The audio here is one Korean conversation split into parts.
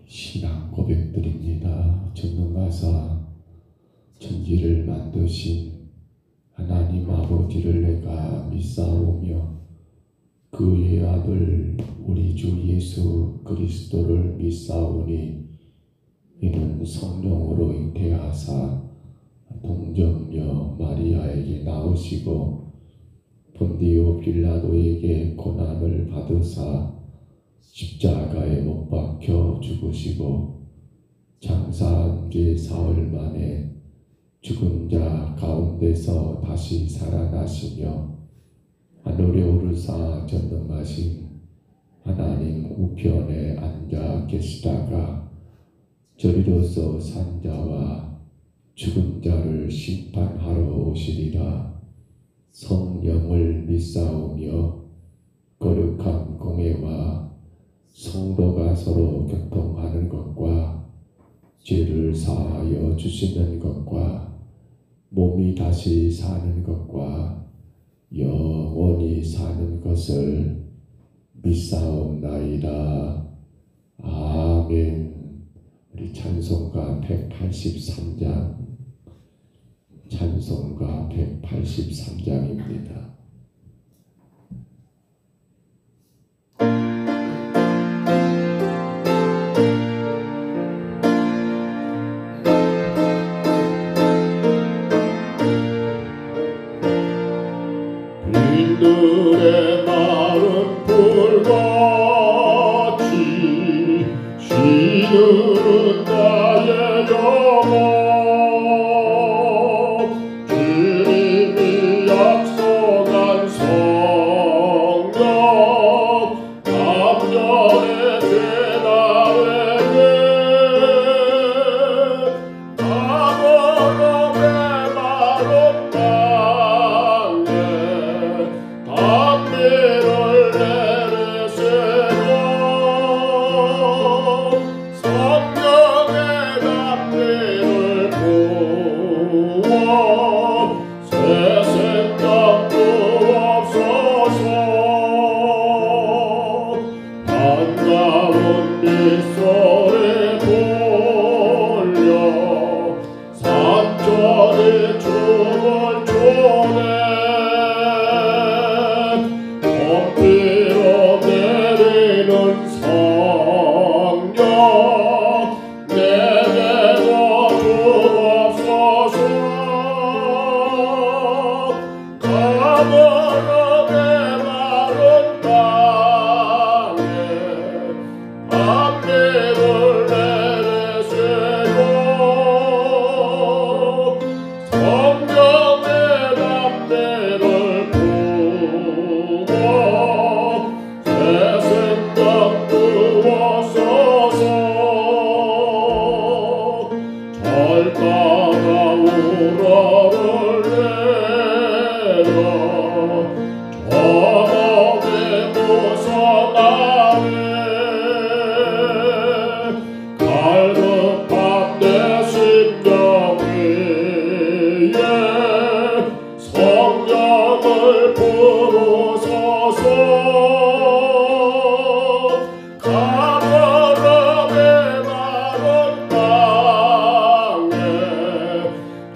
신앙 고백드립니다. 전능하사 천지를 만드신 하나님 아버지를 내가 믿사오며 그의 아들 우리 주 예수 그리스도를 믿사오니 이는 성령으로 잉태하사 동정녀 마리아에게 나오시고 본디오 빌라도에게 고난을 받으사 십자가에 못 박혀 죽으시고 장사한 지 사흘 만에 죽은 자 가운데서 다시 살아나시며 하늘에 오르사 전능하신 하나님 우편에 앉아 계시다가 저리로서 산 자와 죽은 자를 심판하러 오시리라. 성령을 믿사오며 거룩한 공회와 성도가 서로 교통하는 것과 죄를 사하여 주시는 것과 몸이 다시 사는 것과 영원히 사는 것을 믿사옵나이다. 아멘. 우리 찬송가 183장, 찬송가 183장입니다. 빈들의 마른 불같이 시드는 나의 영혼 주님이 약속한 성령 감전의 죄나에게 아버람의 마른 담배를 내리시고 성령의 담배를 부어 새 생각 주옵소서. 반가운 빗소리 돌려 산천이 춤을 추네. 비로 내리는 성령 내게도 주옵소서. 가버름의 마른 땅에 담배를 내리시고 성령의 담배를 부어 새 생각 주옵소서. 절 따라 우러를 내려 저녁에 무성하네. 갈급한 내 심정 위에 성령을 부르소서. 가버름의 마른 땅에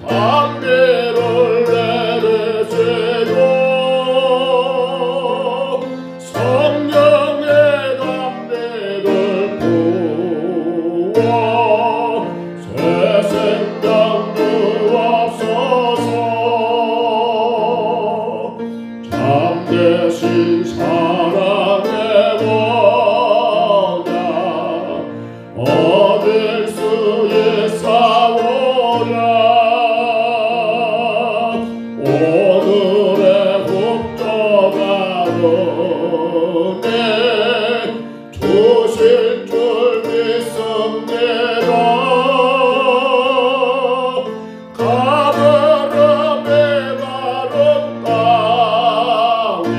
담배를 내리시고 성령의 담배를 부어 새 생각 주옵소서. 참되신 사랑의 원자 얻을 수 있사오랴. 오늘의 훅져가는데 주실 줄 믿습니다. 가버름의 마른 땅에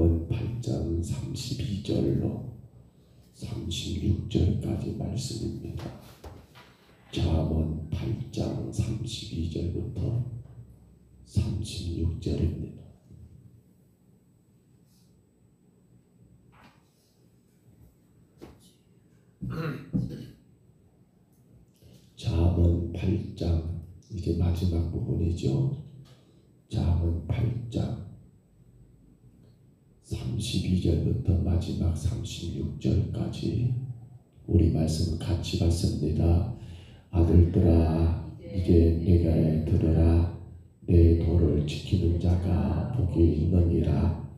잠언 8장 32절로 36절까지 말씀입니다. 잠언 8장 32절부터 36절입니다. 잠언 8장 이제 마지막 부분이죠. 잠언 8장 32절부터 마지막 36절까지 우리 말씀 같이 봤습니다. 아들들아 이제 내가 들으라. 내 도를 지키는 자가 복이 있느니라.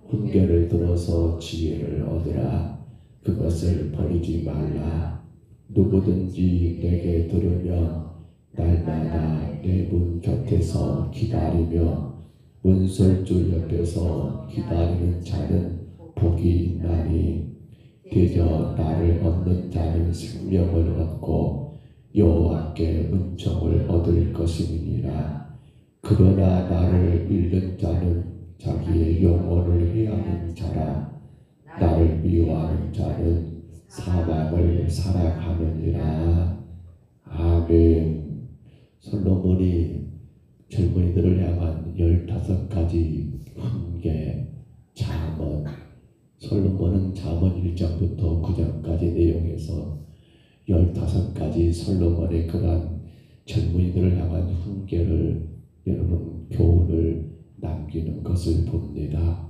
훈계를 들어서 지혜를 얻으라. 그것을 버리지 말라. 누구든지 내게 들으면 날마다 내 문 곁에서 기다리며 문설주 옆에서 기다리는 자는 복이 있나니 대저 나를 얻는 자는 생명을 얻고 여호와께 은총을 얻을 것임이니라. 그러나 나를 잃는 자는 자기의 영혼을 해하는 자라. 나를 미워하는 자는 사망을 사랑하느니라. 아멘. 솔로몬이 젊은이들을 향한 15가지 훈계, 잠언. 솔로몬은 잠언 1장부터 9장까지 내용에서 15가지 솔로몬의 그러한 젊은이들을 향한 훈계를, 여러분 교훈을 남기는 것을 봅니다.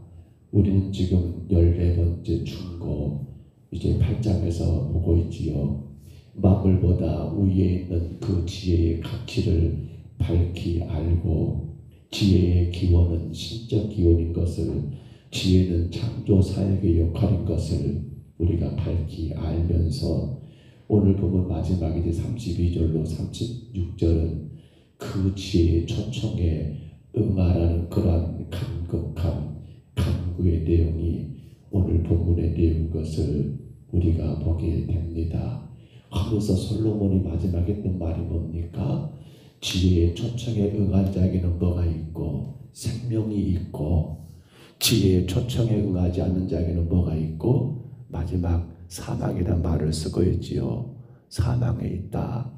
우리는 지금 14번째 충고 이제 8장에서 보고 있지요. 만물보다 위에 있는 그 지혜의 가치를 밝히 알고, 지혜의 기원은 신적 기원인 것을, 지혜는 창조 사역의 역할인 것을 우리가 밝히 알면서, 오늘 보면 마지막 이제 32절로 36절은 그 지혜의 초청에 응하라는 그러한 간곡한 간구의 내용이 오늘 본문의 내용인 것을 우리가 보게 됩니다. 하면서 솔로몬이 마지막에 했던 말이 뭡니까? 지혜의 초청에 응한 자에게는 뭐가 있고 생명이 있고, 지혜의 초청에 응하지 않는 자에게는 뭐가 있고 마지막 사망이라는 말을 쓰고 있지요. 사망에 있다.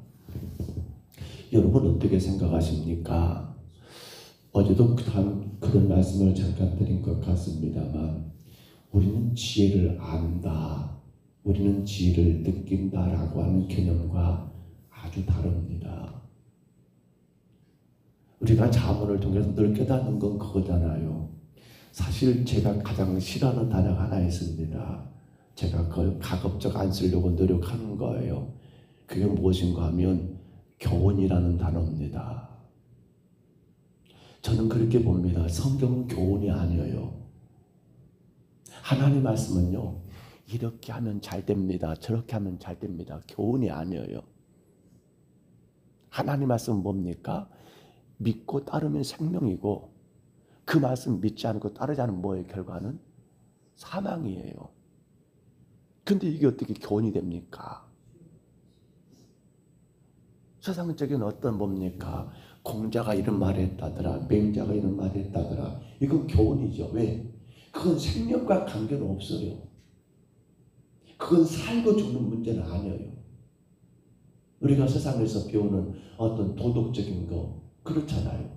여러분 어떻게 생각하십니까? 어제도 그런 말씀을 잠깐 드린 것 같습니다만, 우리는 지혜를 안다, 우리는 지혜를 느낀다라고 하는 개념과 아주 다릅니다. 우리가 잠언을 통해서 늘 깨닫는 건 그거잖아요. 사실 제가 가장 싫어하는 단어가 하나 있습니다. 제가 그걸 가급적 안 쓰려고 노력하는 거예요. 그게 무엇인가 하면 교훈이라는 단어입니다. 저는 그렇게 봅니다. 성경은 교훈이 아니에요. 하나님 말씀은요, 이렇게 하면 잘 됩니다, 저렇게 하면 잘 됩니다, 교훈이 아니에요. 하나님 말씀은 뭡니까? 믿고 따르면 생명이고, 그 말씀 믿지 않고 따르지 않으면 뭐예요? 결과는 사망이에요. 근데 이게 어떻게 교훈이 됩니까? 세상적인 어떤 뭡니까? 공자가 이런 말을 했다더라, 맹자가 이런 말을 했다더라. 이건 교훈이죠. 왜? 그건 생명과 관계는 없어요. 그건 살고 죽는 문제는 아니에요. 우리가 세상에서 배우는 어떤 도덕적인 거 그렇잖아요.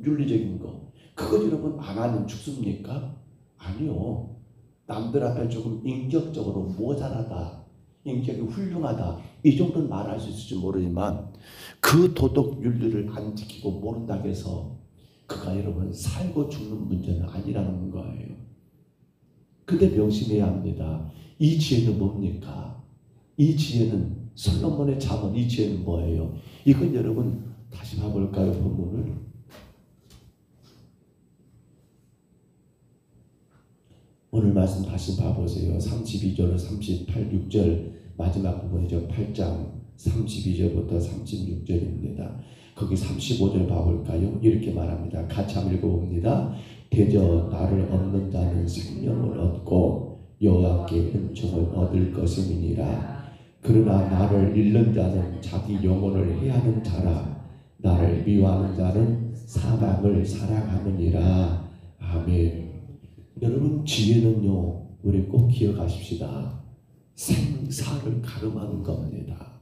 윤리적인 거 그거 여러분 안 하면 죽습니까? 아니요. 남들 앞에 조금 인격적으로 모자라다, 인격이 훌륭하다, 이 정도는 말할 수 있을지 모르지만 그 도덕 윤리를 안 지키고 모른다고 해서 그가 여러분 살고 죽는 문제는 아니라는 거예요. 근데 명심해야 합니다. 이 지혜는 뭡니까? 이 지혜는 솔로몬의 잠언, 이 지혜는 뭐예요? 이건 여러분 다시 봐볼까요? 본문을 오늘 말씀 다시 봐보세요. 32절, 38, 6절 마지막 부분이죠. 8장 32절부터 36절입니다. 거기 35절 봐볼까요? 이렇게 말합니다. 같이 한번 읽어봅니다. 대저 나를 얻는 자는 생명을 얻고 여호와께 은총을 얻을 것임이니라. 그러나 나를 잃는 자는 자기 영혼을 해하는 자라. 나를 미워하는 자는 사망을 사랑하느니라. 아멘. 여러분 지혜는요, 우리 꼭 기억하십시다. 생사를 가름하는 겁니다.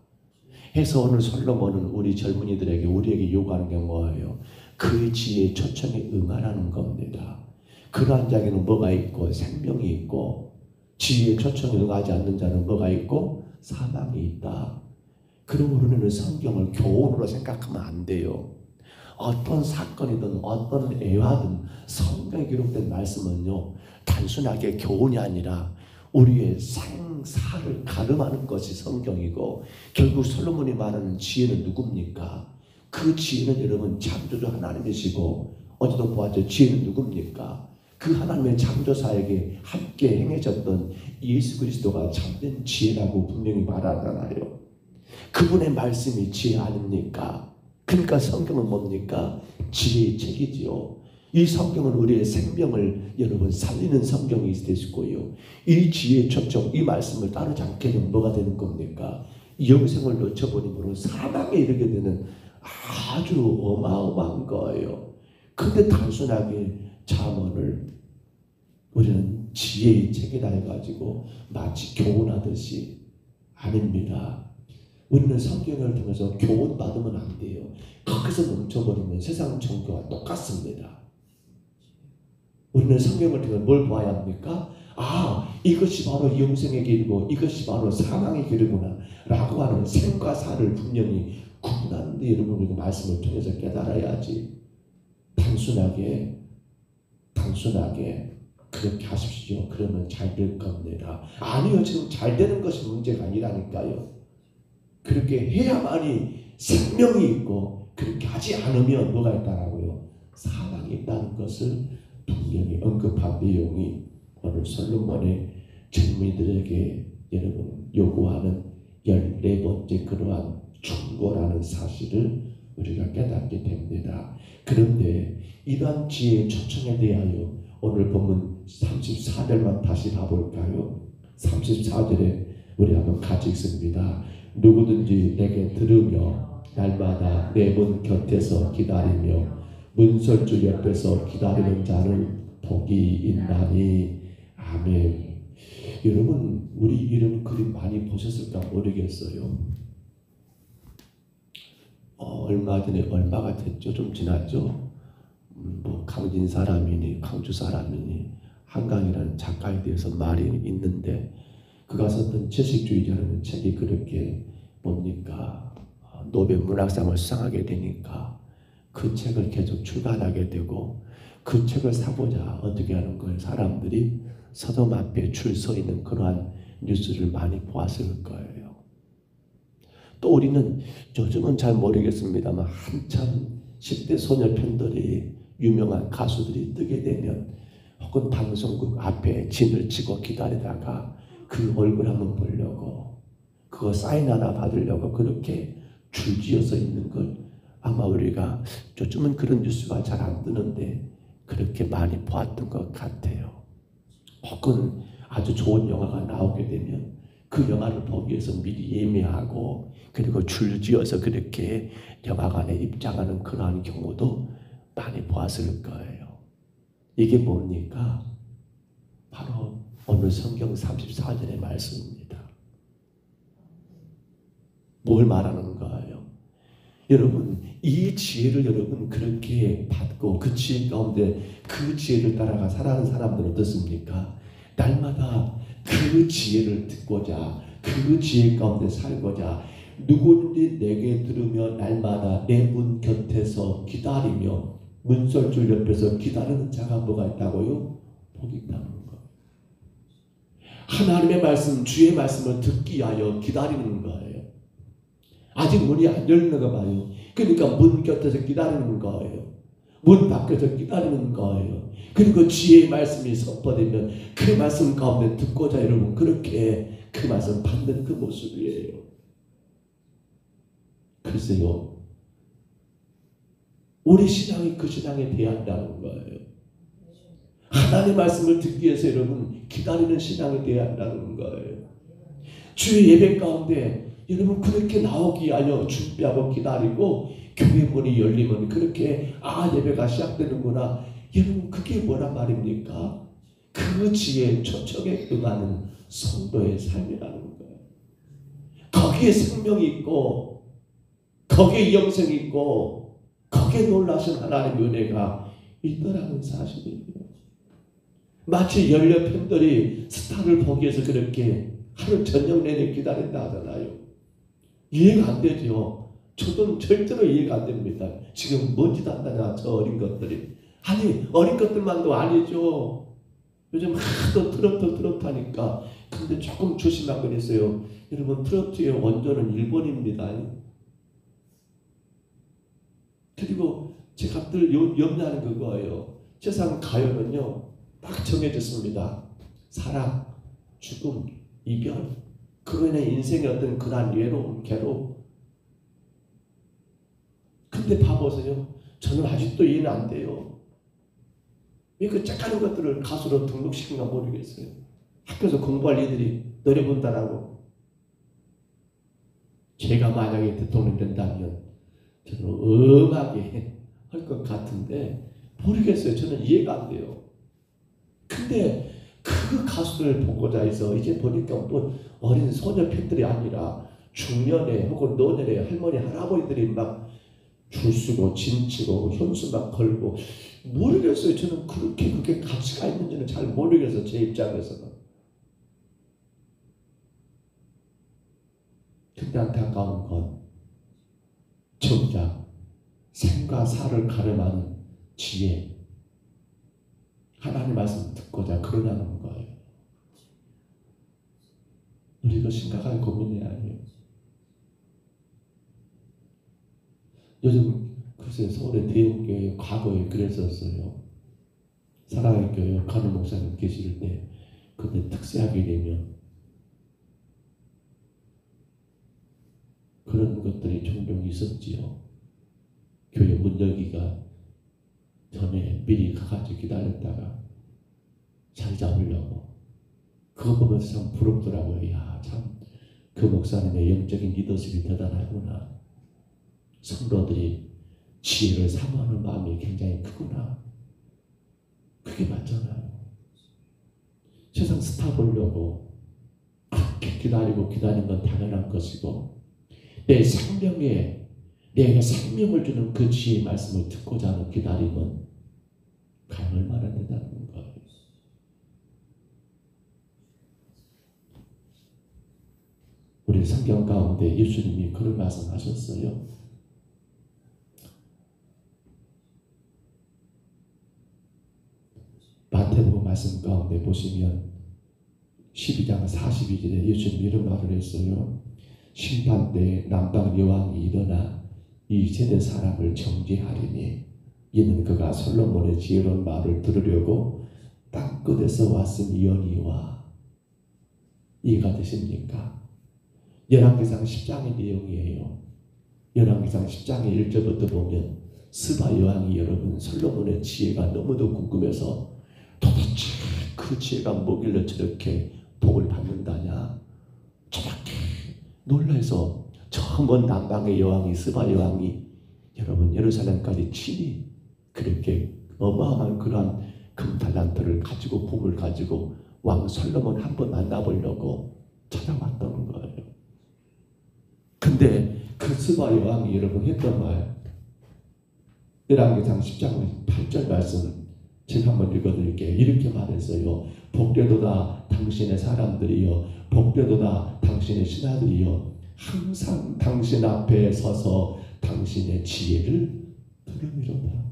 해서 오늘 솔로몬은 우리 젊은이들에게 우리에게 요구하는 게 뭐예요? 그 지혜의 초청에 응하라는 겁니다. 그러한 자에게는 뭐가 있고 생명이 있고 지혜의 초청에 응하지 않는 자는 뭐가 있고 사망이 있다. 그러므로 우리는 성경을 교훈으로 생각하면 안 돼요. 어떤 사건이든 어떤 애화든 성경에 기록된 말씀은요, 단순하게 교훈이 아니라 우리의 생사를 가름하는 것이 성경이고, 결국 솔로몬이 말하는 지혜는 누굽니까? 그 지혜는 여러분 창조주 하나님이시고, 어제도 보았죠. 지혜는 누굽니까? 그 하나님의 창조사에게 함께 행해졌던 예수 그리스도가 참된 지혜라고 분명히 말하잖아요. 그분의 말씀이 지혜 아닙니까? 그러니까 성경은 뭡니까? 지혜의 책이지요. 이 성경은 우리의 생명을 여러분 살리는 성경이 되시고요. 이 지혜의 초청, 이 말씀을 따르지 않게 되면 뭐가 되는 겁니까? 영생을 놓쳐버림으로 사망에 이르게 되는 아주 어마어마한 거예요. 근데 단순하게 잠언을 우리는 지혜의 책이라 해가지고 마치 교훈하듯이 아닙니다. 우리는 성경을 통해서 교훈 받으면 안 돼요. 거기서 멈춰버리면 세상 종교와 똑같습니다. 우리는 성경을 통해 뭘 봐야 합니까? 아, 이것이 바로 영생의 길이고 이것이 바로 사망의 길이구나 라고 하는 생과 사를 분명히 구분하는데, 여러분 우리가 말씀을 통해서 깨달아야지. 단순하게 그렇게 하십시오. 그러면 잘 될 겁니다. 아니요, 지금 잘 되는 것이 문제가 아니라니까요. 그렇게 해야만이 생명이 있고, 그렇게 하지 않으면 뭐가 있다라고요? 사망이 있다는 것을 분명히 언급한 내용이 오늘 솔로몬의 젊은이들에게 여러분 요구하는 14번째 그러한 충고라는 사실을 우리가 깨닫게 됩니다. 그런데 이러한 지혜의 초청에 대하여 오늘 본문 34절만 다시 가볼까요? 34절에 우리 한번 같이 읽습니다. 누구든지 내게 들으며 날마다 내 문 곁에서 기다리며 문설주 옆에서 기다리는 자는 복이 있나니. 아멘. 여러분 우리 이름 그림 많이 보셨을까 모르겠어요. 얼마 전에 얼마가 됐죠? 좀 지났죠? 뭐 강진 사람이니 광주 사람이니 한강이라는 작가에 대해서 말이 있는데, 그가 썼던 채식주의자라는 책이 그렇게 뭡니까? 노벨 문학상을 수상하게 되니까 그 책을 계속 출간하게 되고, 그 책을 사고자 어떻게 하는 거예요? 사람들이 서점 앞에 줄 서 있는 그러한 뉴스를 많이 보았을 거예요. 또 우리는 요즘은 잘 모르겠습니다만 한참 10대 소녀 팬들이 유명한 가수들이 뜨게 되면 혹은 방송국 앞에 진을 치고 기다리다가 그 얼굴 한번 보려고, 그거 사인 하나 받으려고 그렇게 줄지어서 있는 걸 아마 우리가 요즘은 그런 뉴스가 잘 안 뜨는데 그렇게 많이 보았던 것 같아요. 혹은 아주 좋은 영화가 나오게 되면 그 영화를 보기 위해서 미리 예매하고 그리고 줄지어서 그렇게 영화관에 입장하는 그러한 경우도 많이 보았을 거예요. 이게 뭡니까? 바로 오늘 성경 34절의 말씀입니다. 뭘 말하는 거예요? 여러분 이 지혜를 여러분 그렇게 받고 그 지혜 가운데 그 지혜를 따라가 살아가는 사람들은 어떻습니까? 날마다 그 지혜를 듣고자 그 지혜 가운데 살고자 누구든지 내게 들으며 날마다 내 문 곁에서 기다리며 문설줄 옆에서 기다리는 자가 뭐가 있다고요? 복이 있다는 거예요. 하나님의 말씀, 주의 말씀을 듣기 위하여 기다리는 거예요. 아직 문이 안 열리는가 봐요. 그러니까 문 곁에서 기다리는 거예요. 문 밖에서 기다리는 거예요. 그리고 지혜의 말씀이 선포되면 그 말씀 가운데 듣고자 여러분 그렇게 그 말씀 받는 그 모습이에요. 글쎄요, 우리 신앙이 그 신앙에 대한다는 거예요. 하나님의 말씀을 듣기 위해서 여러분 기다리는 신앙이 대한다는 거예요. 주의 예배 가운데 여러분 그렇게 나오기 위하여 준비하고 기다리고 교회 문이 열리면 그렇게 예배가 시작되는구나. 여러분 그게 뭐란 말입니까? 그 지혜의 초청에 응하는 성도의 삶이라는 거예요. 거기에 생명이 있고 거기에 영생이 있고 거기에 놀라신 하나님의 은혜가 있더라는 사실이에요. 마치 연료 팬들이 스타를 보기 위해서 그렇게 하루 저녁 내내 기다린다 하잖아요. 이해가 안 되죠. 저도 절대로 이해가 안 됩니다. 지금 뭔 짓 한다냐 저 어린 것들이. 아니 어린 것들만도 아니죠. 요즘 하도 트로트 하니까. 근데 조금 조심하고 있어요. 여러분 트로트의 원조는 일본입니다. 그리고 제가 늘 염려하는 그거예요. 세상 가요는요 딱 정해졌습니다. 사랑, 죽음, 이별, 그로 인해 인생의 어떤 그러한 외로움, 괴로움. 근데 봐보세요. 저는 아직도 이해는 안 돼요. 왜 그 짝하는 것들을 가수로 등록시킨가 모르겠어요. 학교에서 공부할 애들이 노래 본다라고. 제가 만약에 대통령 된다면 저는 음하게 할 것 같은데 모르겠어요. 저는 이해가 안 돼요. 근데 그 가수를 보고자 해서 이제 보니까 뭐 어린 소녀 팬들이 아니라 중년에 혹은 노년에 할머니 할아버지들이 막 줄쓰고 짐치고 현수 막 걸고 모르겠어요. 저는 그게 가치가 있는지는 잘 모르겠어요. 제 입장에서는. 근데 안타까운 건 정작 생과 사를 가름하는 지혜, 하나님 말씀 듣고자 그러나는 거예요. 우리 이거 심각한 고민이 아니에요. 요즘 글쎄 서울의 대형교회 과거에 그랬었어요. 사랑의 교회 간호 목사님 계실 때 그때 특세하게 되면 그런 것들이 종종 있었지요. 교회 문 열기가 전에 미리 가가지고 기다렸다가 자리 잡으려고. 그거 보면서 참 부럽더라고요. 야, 참 그 목사님의 영적인 리더십이 대단하구나. 성도들이 지혜를 사모하는 마음이 굉장히 크구나. 그게 맞잖아요. 세상 스타 보려고 그렇게 기다리는 건 당연한 것이고 내 생명에 내가 생명을 주는 그 지혜의 말씀을 듣고자 하는 기다림은 과연 얼마나 된다는 거예요. 우리 성경 가운데 예수님이 그런 말씀하셨어요. 마태복음 말씀 가운데 보시면 12장 42절에 예수님이 이런 말을 했어요. 심판 때 남방 여왕이 일어나 이 세대 사람을 정죄하리니 이는 그가 솔로몬의 지혜로운 말을 들으려고 땅끝에서 왔으니여니와. 이해가 되십니까? 열왕기상 10장의 내용이에요. 열왕기상 10장의 1절부터 보면 스바 여왕이 여러분 솔로몬의 지혜가 너무도 궁금해서 도대체 그 지혜가 뭐길래 저렇게 복을 받는다냐 저렇게 놀라서 저 먼 남방의 여왕이 스바 여왕이 여러분 예루살렘까지 친히 그렇게 어마어마한 그러한 금달란트를 가지고 복을 가지고 왕 솔로몬 한번 만나보려고 찾아왔던 거예요. 근데 그 스바 여왕이 여러분 했던 말 열왕기상 10장 8절 말씀 제가 한번 읽어드릴게요. 이렇게 말했어요. 복되도다 당신의 사람들이여, 복되도다 당신의 신하들이여, 항상 당신 앞에 서서 당신의 지혜를 들으리로다.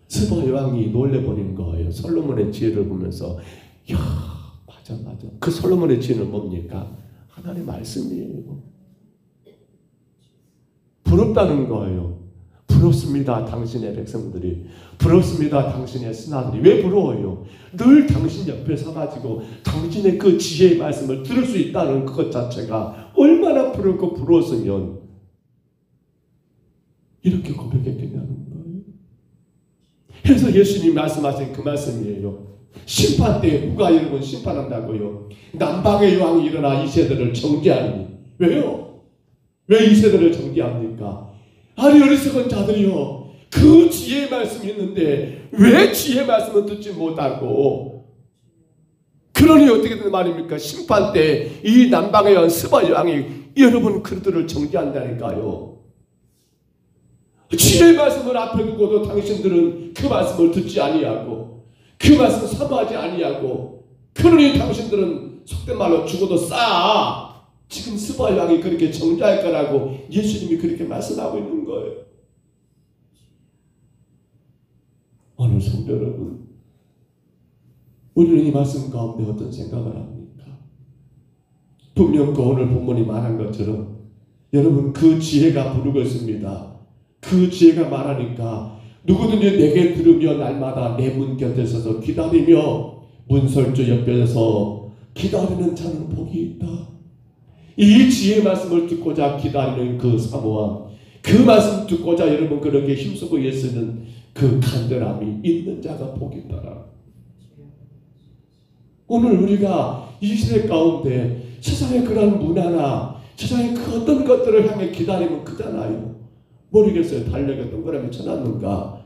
스바 여왕이 놀래버린 거예요. 솔로몬의 지혜를 보면서 야 맞아. 그 솔로몬의 지혜는 뭡니까? 하나님의 말씀이에요. 부럽다는 거예요. 부럽습니다. 당신의 백성들이. 부럽습니다. 당신의 신하들이. 왜 부러워요? 늘 당신 옆에 서가지고 당신의 그 지혜의 말씀을 들을 수 있다는 그것 자체가 얼마나 부럽고 부러웠으면 이렇게 고백했겠냐는 거예요. 그래서 예수님이 말씀하신 그 말씀이에요. 심판 때 누가 여러분 심판한다고요? 남방의 여왕이 일어나 이 세대를 정죄하니. 왜요? 왜 이 세대를 정죄합니까? 아니 어리석은 자들이요, 그 지혜의 말씀이 있는데 왜 지혜의 말씀을 듣지 못하고 그러니 어떻게 되는 말입니까? 심판 때 이 남방의 왕 스바 왕이 여러분 그들을 정죄한다니까요. 주의 말씀을 앞에 두고도 당신들은 그 말씀을 듣지 아니하고 그 말씀을 사모하지 아니하고 그러니 당신들은 속된 말로 죽어도 싸. 지금 스바 왕이 그렇게 정죄할 거라고 예수님이 그렇게 말씀하고 있는 거예요. 오늘 성도 여러분, 우리는 이 말씀 가운데 어떤 생각을 합니까? 분명 그 오늘 본문이 말한 것처럼 여러분 그 지혜가 부르고 있습니다. 그 지혜가 말하니까 누구든지 내게 들으며 날마다 내 문 곁에 서서 기다리며 문설주 옆에서 기다리는 자는 복이 있다. 이 지혜의 말씀을 듣고자 기다리는 그 사모함, 그 말씀 듣고자 여러분 그렇게 힘쓰고 애쓰는 그 간절함이 있는 자가 복이 있더라. 오늘 우리가 이 시대 가운데 세상의 그런 문화나 세상의 그 어떤 것들을 향해 기다리면 그잖아요. 모르겠어요. 달력에 동그라미 쳐놨는가?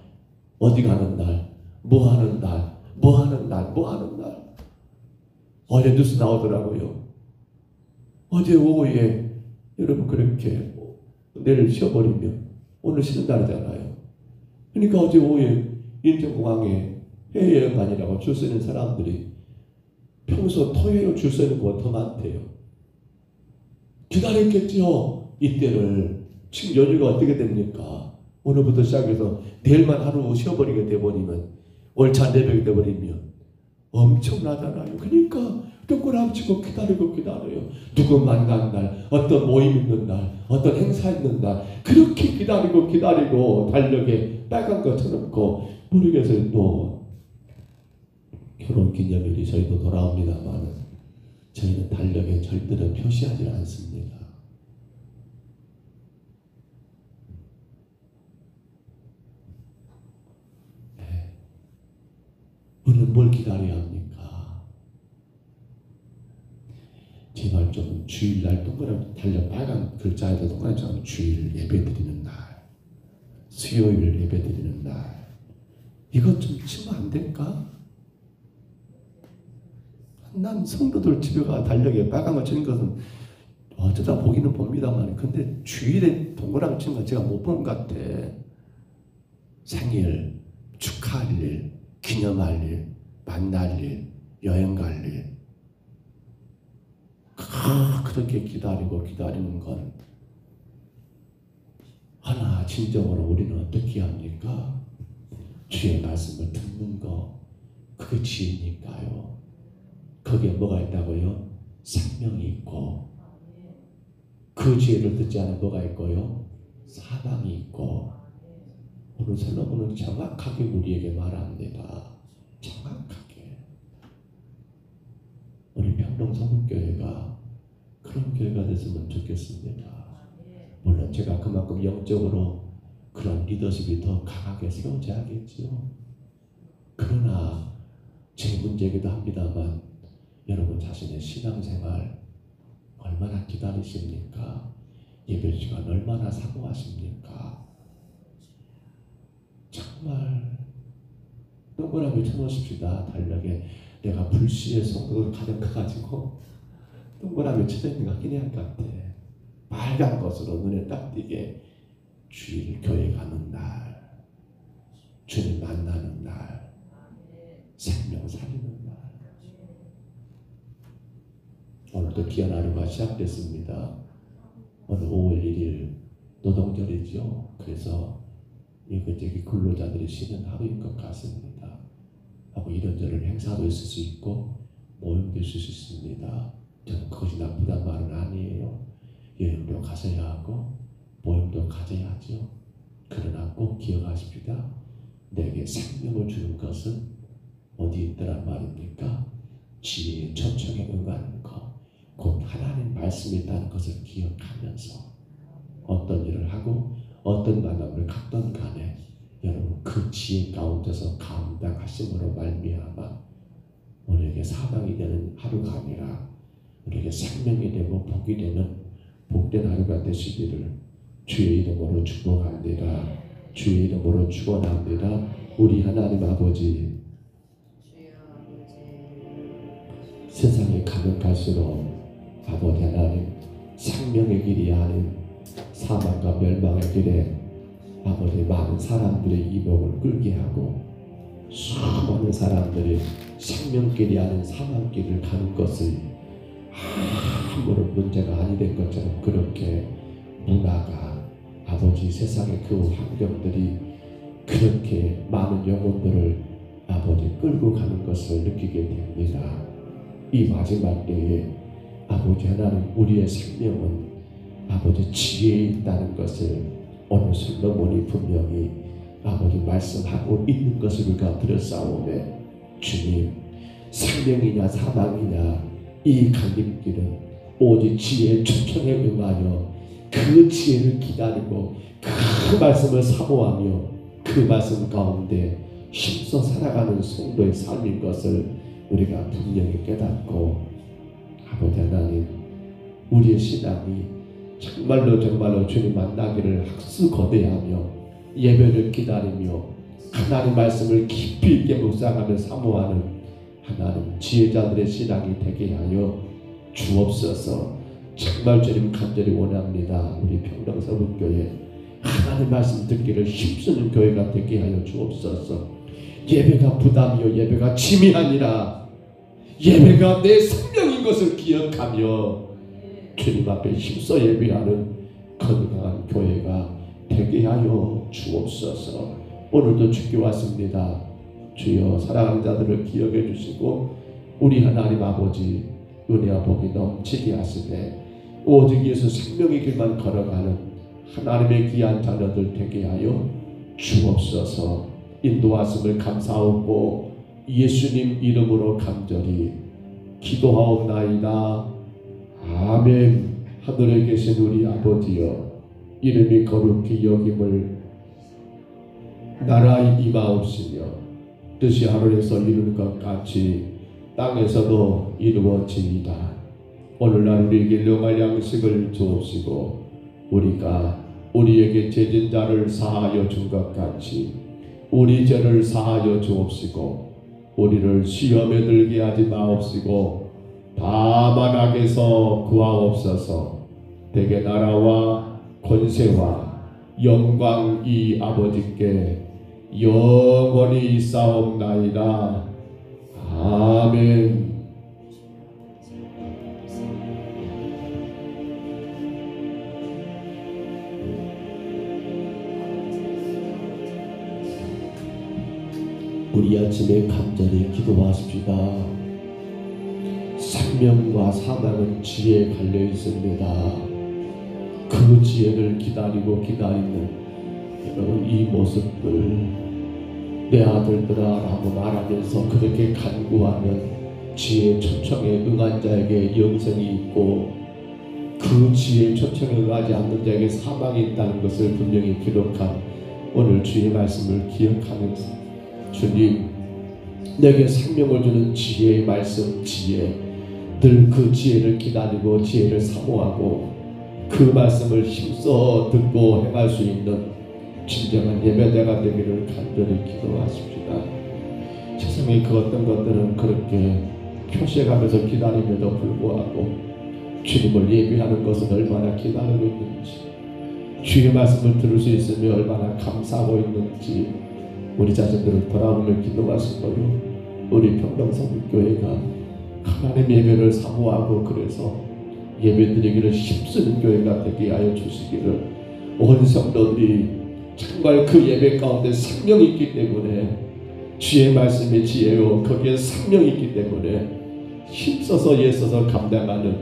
어디 가는 날? 뭐 하는 날? 뭐 하는 날? 뭐 하는 날? 어제 뉴스 나오더라고요. 어제 오후에 여러분 그렇게 내일 쉬어버리면 오늘 쉬는 날이잖아요. 그러니까 어제 오후에 인천공항에 해외여행 가느라고 줄 서는 사람들이 평소 토요일로 줄 서는 것보다 더 많대요. 기다렸겠죠. 이때를. 지금 연휴가 어떻게 됩니까? 오늘부터 시작해서 내일만 하루 쉬어버리게 돼버리면 월차 내벽이 돼버리면 엄청나잖아요. 그러니까 똥꼬랑 치고 기다리고 기다려요. 누구 만난 날, 어떤 모임 있는 날, 어떤 행사 있는 날 그렇게 기다리고 달력에 빨간 거 쳐놓고 모르겠어요. 또 결혼기념일이 저희도 돌아옵니다만 저희는 달력에 절대로 표시하지 않습니다. 네. 우리는 뭘 기다려야 합니까? 제발 좀 주일날 동그라미 달력 빨간 글자에다 동그라미 주일 예배드리는 날, 수요일 예배드리는 날 이것 좀 치면 안 될까? 난 성도들 집에 가 달력에 빨간 거 치는 것은 어쩌다 보기는 봅니다만 근데 주일에 동그라미 치는 건 제가 못 본 것 같아. 생일, 축하할 일, 기념할 일, 만날 일, 여행 갈 일 그렇게 기다리는 건 하나 진정으로 우리는 어떻게 합니까? 주의 말씀을 듣는 거 그게 지혜니까요. 거기에 뭐가 있다고요? 생명이 있고 그 지혜를 듣지 않으면 뭐가 있고요? 사망이 있고 오늘 솔로몬은 정확하게 우리에게 말합니다. 정확하게 우리 평동성문교회가 그런 교회가 됐으면 좋겠습니다. 물론 제가 그만큼 영적으로 그런 리더십이 더 강하게 세워져야겠지요. 그러나 제 문제이기도 합니다만 여러분 자신의 신앙생활 얼마나 기다리십니까? 예배 시간 얼마나 사모하십니까? 정말 동그라미 쳐놓으십시다. 달력에 내가 불시의 성도를 가득해가지고 동그라미 쳐져 있는 것 같긴 할 것 같아. 빨간 것으로 눈에 딱 띄게 주일 교회 가는 날, 주님 만나는 날, 생명 살리는 날. 오늘도 귀한 하루가 시작됐습니다. 오늘 5월 1일 노동절이죠. 그래서 이것저것 근로자들이 쉬는 하루인 것 같습니다. 하고 이런저런 행사도 있을 수 있고 모임도 있을 수 있습니다. 저는 그것이 나쁘단 말은 아니에요. 여행도 가셔야 하고 모임도 가져야죠. 그러나 꼭 기억하십시다. 내게 생명을 주는 것은 어디 있더란 말입니까? 지혜의 초청에 응하는 것, 곧 하나님 말씀이 있다는 것을 기억하면서 어떤 일을 하고 어떤 만남을 갖던 간에 여러분 그 지혜 가운데서 감당하심으로 말미암아 우리에게 사망이 되는 하루가 아니라 우리에게 생명이 되고 복이 되는 복된 하루가 되시기를 주의 이름으로 축복합니다. 주의 이름으로 축원합니다. 우리 하나님 아버지 세상에 가면 갈수록 아버지 하나님 생명의 길이 아닌 사망과 멸망의 길에 아버지 많은 사람들의 이목을 끌게 하고 수많은 사람들이 생명길이 아닌 사망길을 가는 것을 아무런 문제가 아니 된 것처럼 그렇게 문화가 아버지 세상의 그 환경들이 그렇게 많은 영혼들을 아버지 끌고 가는 것을 느끼게 됩니다. 이 마지막 때에 아버지 하나님 우리의 생명은 아버지 지혜에 있다는 것을 오늘 솔로몬이 분명히 아버지 말씀하고 있는 것을 우리가 들었사오매 주님 생명이냐 사망이냐 이 갈림길은 오직 지혜의 초청에 응하여 그 지혜를 기다리고 그 말씀을 사모하며 그 말씀 가운데 힘써 살아가는 성도의 삶인 것을 우리가 분명히 깨닫고 아버지 하나님 우리의 신앙이 정말로 주님 만나기를 학수거대하며 예배를 기다리며 하나님 말씀을 깊이 있게 묵상하며 사모하는 하나님 지혜자들의 신앙이 되게 하여 주옵소서. 정말 주님 간절히 원합니다. 우리 평등서북교회 하나님 말씀 듣기를 힘쓰는 교회가 되게 하여 주옵소서. 예배가 부담이요 예배가 짐이 아니라 예배가 내 생명인 것을 기억하며 주님 앞에 힘써 예배하는 건강한 교회가 되게 하여 주옵소서. 오늘도 주께 왔습니다. 주여 사랑하는 자들을 기억해 주시고 우리 하나님 아버지 은혜와 복이 넘치게 하시되 오직 예수 생명의 길만 걸어가는 하나님의 귀한 자녀들 되게 하여 주옵소서. 인도하심을 감사하고 예수님 이름으로 간절히 기도하옵나이다. 아멘. 하늘에 계신 우리 아버지여 이름이 거룩히 여김을 나라의 임하옵시며 뜻이 하늘에서 이루는 것 같이 땅에서도 이루어지이다. 오늘날 우리에게 일용할 양식을 주옵시고 우리가 우리에게 죄진 자를 사하여 준 것 같이 우리 죄를 사하여 주옵시고 우리를 시험에 들게 하지 마옵시고 다만 악에서 구하옵소서. 대개 나라와 권세와 영광이 아버지께 영원히 있사옵나이다. 아멘. 우리 아침에 간절히 기도하십시다. 생명과 사망은 지혜에 갈려 있습니다. 그 지혜를 기다리고 기다리는 여러분 이 모습들 내 아들들아 라고 말하면서 그렇게 간구하는 지혜의 초청에 응한 자에게 영생이 있고 그 지혜의 초청에 응하지 않는 자에게 사망이 있다는 것을 분명히 기록한 오늘 주의 말씀을 기억하면서 주님 내게 생명을 주는 지혜의 말씀 지혜 늘 그 지혜를 기다리고 지혜를 사모하고 그 말씀을 힘써 듣고 행할 수 있는 진정한 예배자가 되기를 간절히 기도하십시다. 세상의 그 어떤 것들은 그렇게 표시해가면서 기다림에도 불구하고 주님을 예배하는 것은 얼마나 기다리고 있는지 주의 말씀을 들을 수 있으며 얼마나 감사하고 있는지 우리 자신들을 돌아보며 기도하시고요. 우리 평강성교회가 하나님 예배를 사모하고 그래서 예배드리기를 힘쓰는 교회가 되게 하여 주시기를 온 성도들이 정말 그 예배 가운데 생명이 있기 때문에 주의 말씀의 지혜요 거기에 생명이 있기 때문에 힘써서 애써서 감당하는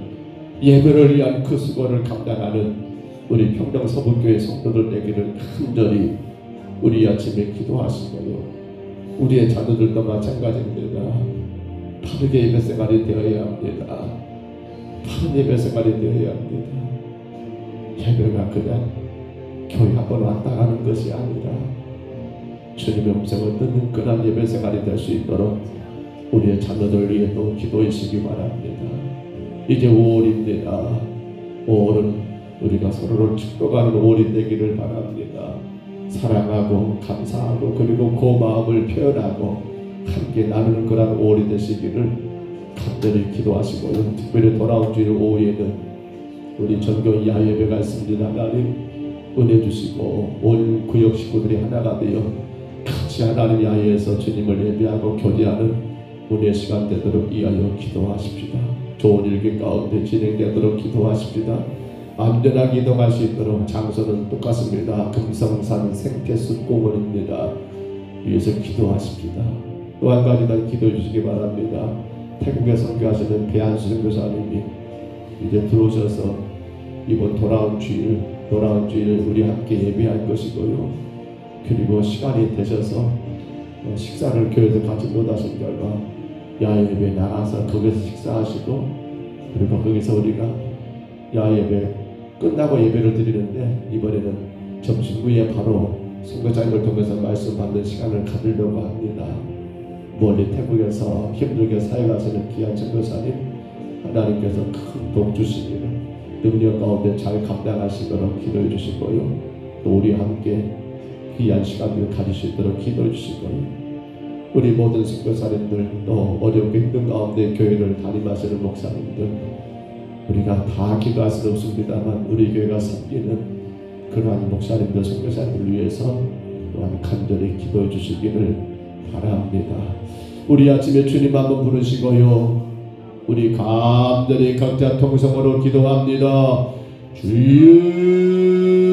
예배를 위한 그 수고를 감당하는 우리 평강서북교회 성도들 되기를 간절히 우리 아침에 기도하시고요. 우리의 자녀들도 마찬가지입니다. 바르게 예배 생활이 되어야 합니다. 바른 예배 생활이 되어야 합니다. 예배가 그냥 교회 한번 왔다 가는 것이 아니라 주님의 음성을 듣는 그런 예배 생활이 될 수 있도록 우리의 자녀들 위해 또 기도해 주시기 바랍니다. 이제 5월입니다. 5월은 우리가 서로를 축복하는 5월이 되기를 바랍니다. 사랑하고 감사하고 그리고 고마움을 표현하고 함께 나누는 그런 5월이 되시기를 간절히 기도하시고요. 특별히 돌아온 주일 오후에는 우리 전교 야예배가 있습니다. 하나님 은혜 주시고 온 구역 식구들이 하나가 되어 같이 하나님 야외에서 주님을 예배하고 교제하는 은혜 시간 되도록 이하여 기도하십시다. 좋은 일기 가운데 진행되도록 기도하십시다. 안전하게 이동할 수 있도록 장소는 똑같습니다. 금성산 생태숲 공원입니다. 위에서 기도하십시다. 또 한 가지 더 기도해 주시기 바랍니다. 태국에 선교하시는 배한수 선교사님이 이제 들어오셔서 이번 돌아온 주일 우리 함께 예배할 것이고요. 그리고 시간이 되셔서 식사를 교회에서 가지 못하신 결과 야예배 나가서 거기서 식사하시고 그리고 거기서 우리가 야예배 끝나고 예배를 드리는데 이번에는 점심 후에 바로 선교사님을 통해서 말씀 받는 시간을 가지려고 합니다. 멀리 태국에서 힘들게 사역하시는 귀한 선교사님 하나님께서 큰 복 주시기를 능력 가운데 잘 감당하시도록 기도해 주시고요. 또 우리와 함께 귀한 시간을 가질 수 있도록 기도해 주시고요. 우리 모든 선교사님들 또 어렵게 힘든 가운데 교회를 담임하시는 목사님들 우리가 다 기도할 수는 없습니다만 우리 교회가 섬기는 그러한 목사님들 선교사님들 위해서 또한 간절히 기도해 주시기를 바랍니다. 우리 아침에 주님 한번 부르시고요. 우리 간절히 각자 통성으로 기도합니다. 주여